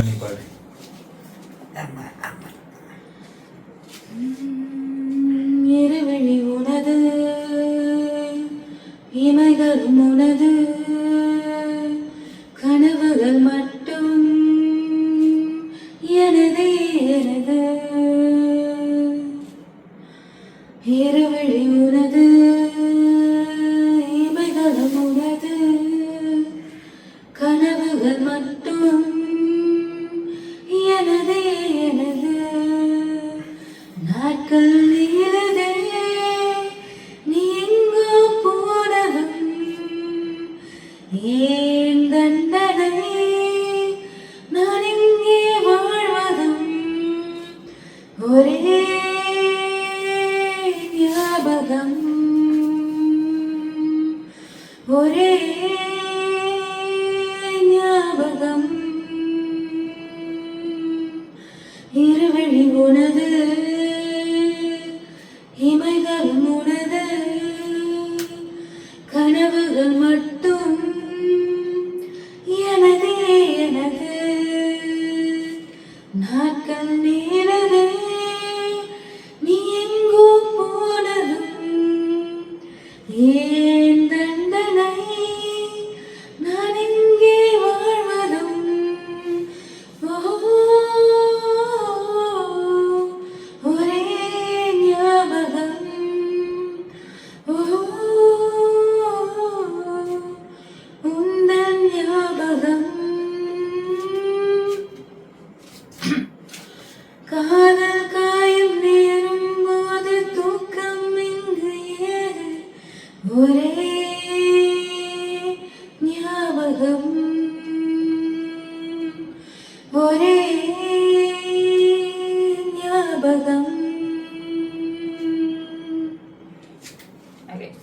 பண்ணி பாடு. இருவழி உனது இமைகள் உனது கனவுகள் மட்டும் எனது எனது இருவழி உனது இமைகள் உனது கனவுகள் மட்டும் எனது எனது நாட்கள் நீளதே நீ எங்கோ போனதும் ஏன் தண்டனை நான் இங்கே வாழ்வதும் ஒரே ஞாபகம் ஒரே ஞாபகம் இருவழி உனது இமைகள் உனது கனவுகள் மட்டும் எனது எனது நாட்கள் நீளதே நீ எங்கோ போனதும் ஏன் தண்டனை நான் இங்கே வாழ்வதும் ஒரே ஞாபகம் உந்தன் ஞாபகம் காதல் காயும் நேரும் போது தூக்கம் இங்கு ஏது ஒரே ஞாபகம் ஒரே ஞாபகம்